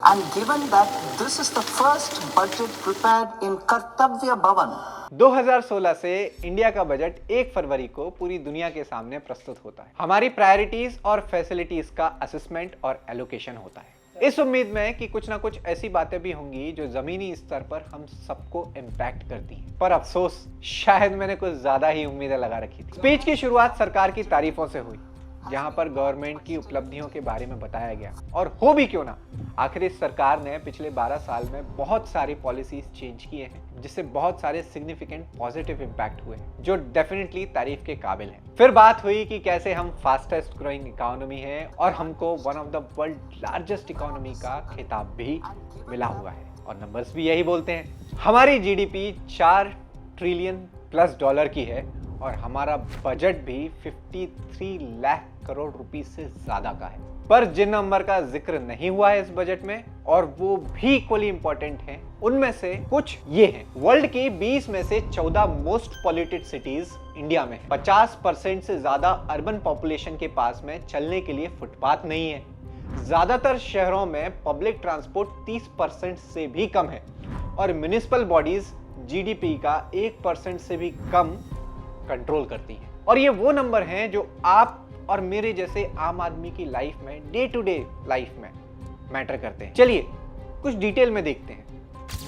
And given that this is the first budget prepared in Kartavya Bhavan, 2016 से India का budget 1 फरवरी को पूरी दुनिया के सामने प्रस्तुत होता है। हमारी प्रायोरिटीज और फैसिलिटीज का असेसमेंट और एलोकेशन होता है, इस उम्मीद में कि कुछ ना कुछ ऐसी बातें भी होंगी जो जमीनी स्तर पर हम सबको इम्पैक्ट करती हैं। पर अफसोस, शायद मैंने कुछ ज्यादा ही उम्मीदें लगा रखी थी। स्पीच की शुरुआत सरकार की तारीफों से हुई, जहां पर गवर्नमेंट की उपलब्धियों के बारे में बताया गया। और हो भी क्यों ना, आखिर इस सरकार ने पिछले 12 साल में बहुत सारी पॉलिसीज चेंज किए हैं, जिससे बहुत सारे सिग्निफिकेंट पॉजिटिव इम्पैक्ट हुए हैं, जो डेफिनेटली तारीफ के काबिल हैं। फिर बात हुई कि कैसे हम फास्टेस्ट ग्रोइंग इकोनॉमी हैं और हमको one of the world largest economy का खिताब भी मिला हुआ है, और नंबर्स भी यही बोलते हैं। हमारी जीडीपी 4 ट्रिलियन प्लस डॉलर की है और हमारा बजट भी 53 लाख करोड़ रुपए से ज्यादा का है। पर जिन नंबर का जिक्र नहीं हुआ है इस बजट में, और वो भी इक्वली इंपॉर्टेंट हैं, उनमें से कुछ ये हैं। वर्ल्ड की 20 में से 14 मोस्ट पॉल्यूटेड सिटीज इंडिया में है। 50% से ज्यादा अर्बन पॉपुलेशन के पास में चलने के लिए फुटपाथ नहीं है। ज्यादातर शहरों में पब्लिक ट्रांसपोर्ट 30% से भी कम है, और म्युनिसिपल बॉडीज जीडीपी का 1% से भी कम कंट्रोल करती हैं। और ये वो नंबर हैं जो आप और मेरे जैसे आम आदमी की लाइफ में, डे टू डे लाइफ में मैटर करते हैं। चलिए कुछ डिटेल में देखते हैं।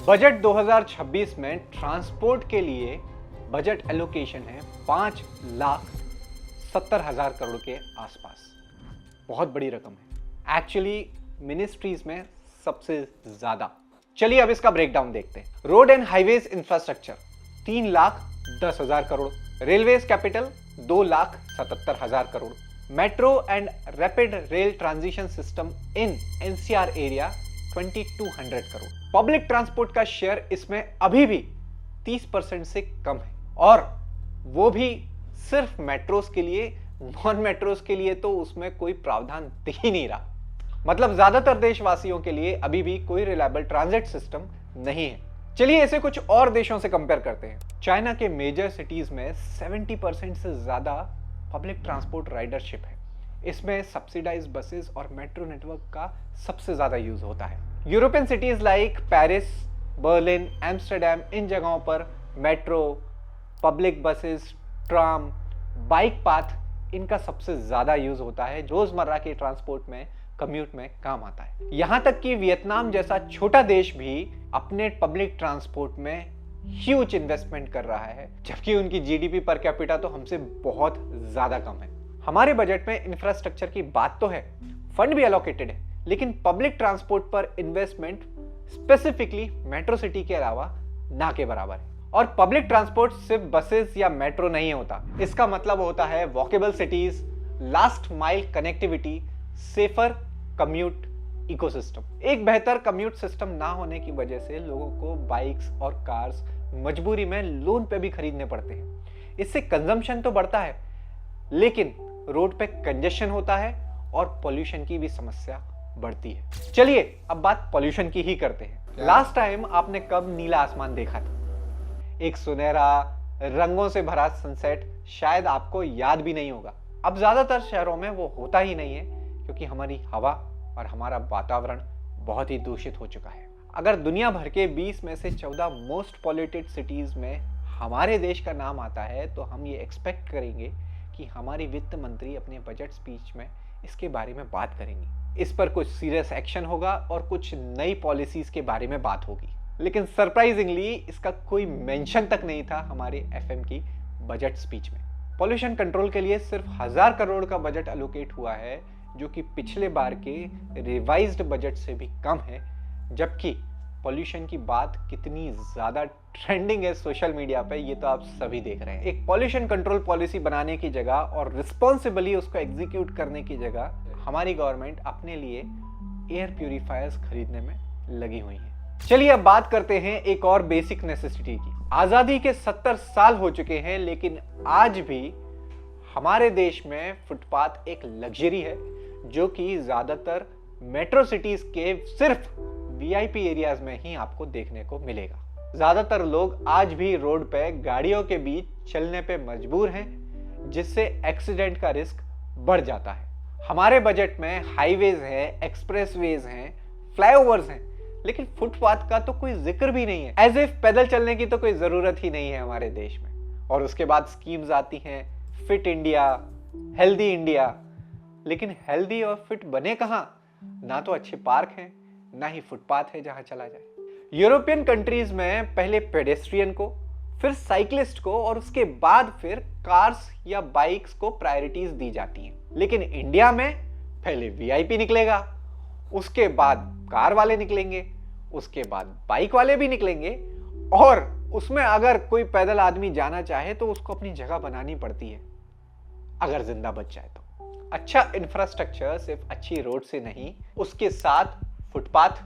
बजट 2026 में ट्रांसपोर्ट के लिए बजट एलोकेशन है 5,70,000 करोड़ के आसपास। बहुत बड़ी रकम है, एक्चुअली मिनिस्ट्रीज में सबसे ज्यादा। चलिए अब इसका ब्रेकडाउन देखते हैं। Road and highways infrastructure 3,10,000 crore, railways capital 2,77,000 crore, metro and rapid rail transition system in NCR area 2,200 crore. Public transport का शेयर इसमें अभी भी 30% से कम है, और वो भी सिर्फ मेट्रोस के लिए। नॉन मेट्रोस के लिए तो उसमें कोई प्रावधान दिख ही नहीं रहा। मतलब ज्यादातर देशवासियों के लिए अभी भी कोई रिलायबल ट्रांजिट सिस्टम नहीं है। चलिए इसे कुछ और देशों से कंपेयर करते हैं। चाइना के मेजर सिटीज में 70% से ज्यादा पब्लिक ट्रांसपोर्ट राइडरशिप है। इसमें सब्सिडाइज्ड बसेस और मेट्रो नेटवर्क का सबसे ज्यादा यूज होता है। European cities like Paris, Berlin, Amsterdam, इन जगहों पर metro, public buses, tram, bike path, इनका सबसे ज्यादा यूज होता है। रोजमर्रा के ट्रांसपोर्ट में, कम्यूट में काम आता है। यहां तक कि वियतनाम जैसा छोटा देश भी अपने पब्लिक ट्रांसपोर्ट में ह्यूज इन्वेस्टमेंट कर रहा है, जबकि उनकी जीडीपी पर कैपिटा तो हमसे बहुत ज्यादा कम है। हमारे बजट में इंफ्रास्ट्रक्चर की बात तो है, फंड भी एलोकेटेड है, लेकिन पब्लिक ट्रांसपोर्ट पर इन्वेस्टमेंट स्पेसिफिकली मेट्रो सिटी के अलावा ना के बराबर है। और पब्लिक ट्रांसपोर्ट सिर्फ बसेस या मेट्रो नहीं होता, इसका मतलब होता है walkable cities, last mile connectivity, safer commute ecosystem. एक बेहतर कम्यूट सिस्टम ना होने की वजह से लोगों को बाइक्स और कार्स मजबूरी में लोन पे भी खरीदने पड़ते हैं। इससे कंजम्पशन तो बढ़ता है, लेकिन रोड पे कंजेशन होता है और पोल्यूशन की भी समस्या बढ़ती है। चलिए अब बात पोल्यूशन की ही करते हैं। लास्ट टाइम आपने कब नीला आसमान देखा था? एक सुनहरा, रंगों से भरा सनसेट शायद आपको याद भी नहीं होगा। अब ज्यादातर शहरों में वो होता ही नहीं है, क्योंकि हमारी हवा और हमारा वातावरण बहुत ही दूषित हो चुका है। अगर दुनिया भर के 20 में से 14 मोस्ट पॉल्यूटेड सिटीज में हमारे देश का नाम आता है, तो हम ये एक्सपेक्ट करेंगे कि हमारी वित्त मंत्री अपने बजट स्पीच में इसके बारे में बात करेंगी। इस पर कुछ सीरियस एक्शन होगा और कुछ नई पॉलिसीज के बारे में बात होगी। लेकिन सरप्राइजिंगली इसका कोई मेंशन तक नहीं था हमारे एफएम की बजट स्पीच में। पॉल्यूशन कंट्रोल के लिए सिर्फ 1,000 करोड़ का बजट एलोकेट हुआ है, जो कि पिछले बार के रिवाइज्ड बजट से भी कम है। जबकि पॉल्यूशन की बात कितनी ज्यादा ट्रेंडिंग है सोशल मीडिया पे, ये तो आप सभी देख रहे हैं। एक पॉल्यूशन कंट्रोल पॉलिसी बनाने की जगह और रिस्पॉन्सिबली उसको एग्जीक्यूट करने की जगह हमारी गवर्नमेंट अपने लिए एयर प्यूरिफायर्स खरीदने में लगी हुई है। चलिए अब बात करते हैं एक और बेसिक नेसेसिटी की। आजादी के 70 साल हो चुके हैं, लेकिन आज भी हमारे देश में फुटपाथ एक लग्जरी है, जो कि ज्यादातर मेट्रो सिटीज के सिर्फ वीआईपी एरियाज में ही आपको देखने को मिलेगा। ज्यादातर लोग आज भी रोड पे गाड़ियों के बीच चलने पे मजबूर हैं, जिससे एक्सीडेंट का रिस्क बढ़ जाता है। हमारे बजट में हाईवेज है, एक्सप्रेसवेज हैं, फ्लाईओवर्स हैं, लेकिन फुटपाथ का तो कोई जिक्र भी नहीं है। एज इफ पैदल चलने की तो कोई जरूरत ही नहीं है हमारे देश में। और उसके बाद स्कीम्स आती हैं, फिट इंडिया, हेल्दी इंडिया, लेकिन हेल्दी और फिट बने कहां? ना तो अच्छे पार्क हैं, ना ही फुटपाथ है जहां चला जाए। यूरोपियन कंट्रीज में पहले पेडेस्ट्रियन को, फिर साइकिलिस्ट को और उसके बाद फिर कार्स या बाइक्स को प्रायोरिटीज दी जाती हैं। लेकिन इंडिया में पहले वीआईपी निकलेगा, उसके बाद कार वाले निकलेंगे, उसके बाद बाइक वाले भी निकलेंगे, और उसमें अगर कोई पैदल आदमी जाना चाहे तो उसको अपनी जगह बनानी पड़ती है, अगर जिंदा बच जाए तो। अच्छा इंफ्रास्ट्रक्चर सिर्फ अच्छी रोड से नहीं, उसके साथ footpath,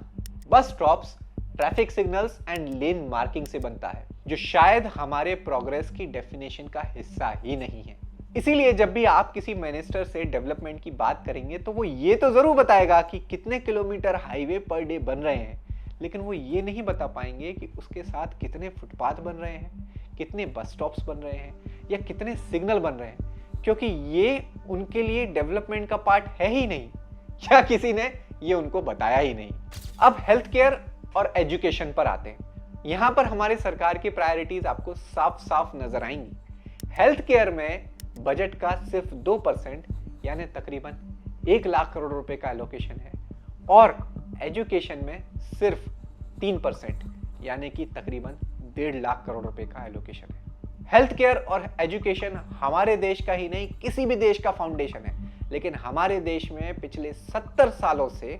bus stops, traffic signals and lane marking से बनता है, जो शायद हमारे प्रोग्रेस की डेफिनेशन का हिस्सा ही नहीं है। इसीलिए जब भी आप किसी मिनिस्टर से डेवलपमेंट की बात करेंगे तो वो ये तो जरूर बताएगा कि कितने किलोमीटर हाईवे पर डे बन रहे हैं, लेकिन वो ये नहीं बता पाएंगे कि उसके साथ कितने फुटपाथ बन रहे हैं, कितने बस स्टॉप्स बन रहे हैं या कितने सिग्नल बन रहे हैं, क्योंकि ये उनके लिए डेवलपमेंट का पार्ट है ही नहीं, या किसी ने ये उनको बताया ही नहीं। अब हेल्थ केयर और एजुकेशन पर आते हैं। यहां पर हमारी सरकार की प्रायोरिटीज आपको साफ साफ नजर आएंगी। हेल्थ केयर में बजट का सिर्फ 2% यानी तकरीबन 1 लाख करोड़ रुपए का एलोकेशन है, और एजुकेशन में सिर्फ 3% यानी कि तकरीबन 1.5 लाख करोड़ रुपए का एलोकेशन है। हेल्थ केयर और एजुकेशन हमारे देश का ही नहीं, किसी भी देश का फाउंडेशन है, लेकिन हमारे देश में पिछले 70 सालों से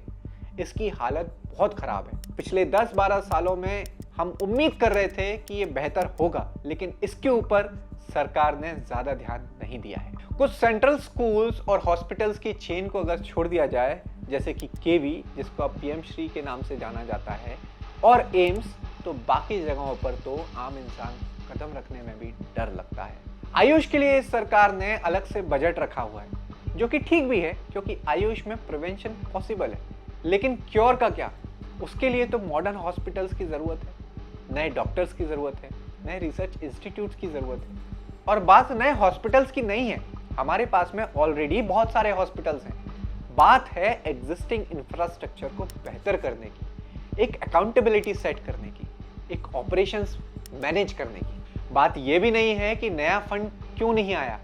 इसकी हालत बहुत खराब है। पिछले 10-12 सालों में हम उम्मीद कर रहे थे कि ये बेहतर होगा, लेकिन इसके ऊपर सरकार ने ज्यादा ध्यान नहीं दिया है। कुछ सेंट्रल स्कूल्स और हॉस्पिटल्स की चेन को अगर छोड़ दिया जाए, जैसे कि केवी, जिसको अब पीएम श्री के नाम से जाना जाता है, और एम्स, तो बाकी जगहों पर तो आम इंसान कदम रखने में भी डर लगता है। आयुष के लिए इस सरकार ने अलग से बजट रखा हुआ है, जो कि ठीक भी है, क्योंकि आयुष में प्रिवेंशन पॉसिबल है, लेकिन क्योर का क्या? उसके लिए तो मॉडर्न हॉस्पिटल्स की जरूरत है, नए डॉक्टर्स की जरूरत है, नए रिसर्च इंस्टीट्यूट्स की जरूरत है। और बात नए हॉस्पिटल्स की नहीं है, हमारे पास में ऑलरेडी बहुत सारे हॉस्पिटल्स हैं। बात है एग्जिस्टिंग इंफ्रास्ट्रक्चर को बेहतर करने की, एक अकाउंटेबिलिटी सेट करने की, एक ऑपरेशंस मैनेज करने की। बात यह भी नहीं है कि नया फंड क्यों नहीं आया,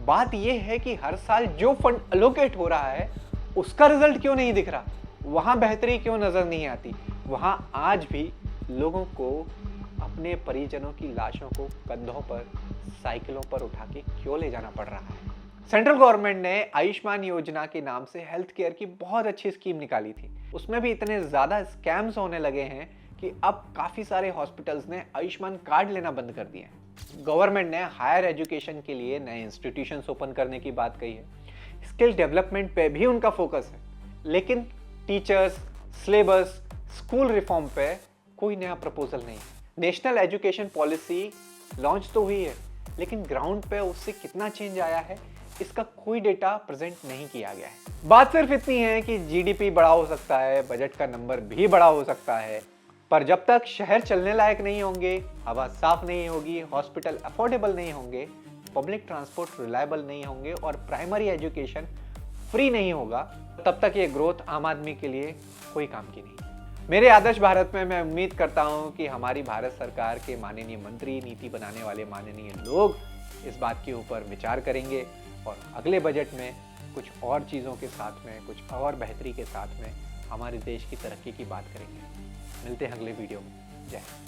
बात यह है कि हर साल जो फंड एलोकेट हो रहा है उसका रिजल्ट क्यों नहीं दिख रहा, वहां बेहतरी क्यों नजर नहीं आती, वहां आज भी लोगों को अपने परिजनों की लाशों को कंधों पर, साइकिलों पर उठा के क्यों ले जाना पड़ रहा है। सेंट्रल गवर्नमेंट ने आयुष्मान योजना के नाम से हेल्थ केयर की बहुत अच्छी स्कीम निकाली थी। उसमें भी इतने ज्यादा स्कैम्स होने लगे हैं कि अब काफी सारे हॉस्पिटल्स ने आयुष्मान कार्ड लेना बंद कर दिए हैं। गवर्नमेंट ने हायर एजुकेशन के लिए नए इंस्टीट्यूशंस ओपन करने की बात कही है, स्किल डेवलपमेंट पे भी उनका फोकस है, लेकिन टीचर्स, सिलेबस, स्कूल रिफॉर्म पे कोई नया प्रपोजल नहीं है। नेशनल एजुकेशन पॉलिसी लॉन्च तो हुई है, लेकिन ग्राउंड पे उससे कितना चेंज आया है इसका कोई डेटा प्रेजेंट नहीं किया गया है। बात सिर्फ इतनी है कि जीडीपी बड़ा हो सकता है, बजट का नंबर भी बड़ा हो सकता है, पर जब तक शहर चलने लायक नहीं होंगे, हवा साफ नहीं होगी, हॉस्पिटल अफोर्डेबल नहीं होंगे, पब्लिक ट्रांसपोर्ट रिलायबल नहीं होंगे और प्राइमरी एजुकेशन फ्री नहीं होगा, तब तक ये ग्रोथ आम आदमी के लिए कोई काम की नहीं। मेरे आदर्श भारत में मैं उम्मीद करता हूं कि हमारी भारत सरकार के माननीय मंत्री, नीति बनाने वाले माननीय लोग इस बात के ऊपर विचार करेंगे और अगले बजट में कुछ और चीज़ों के साथ में, कुछ और बेहतरी के साथ में हमारे देश की तरक्की की बात करेंगे। मिलते हैं अगले वीडियो में। जय हिंद।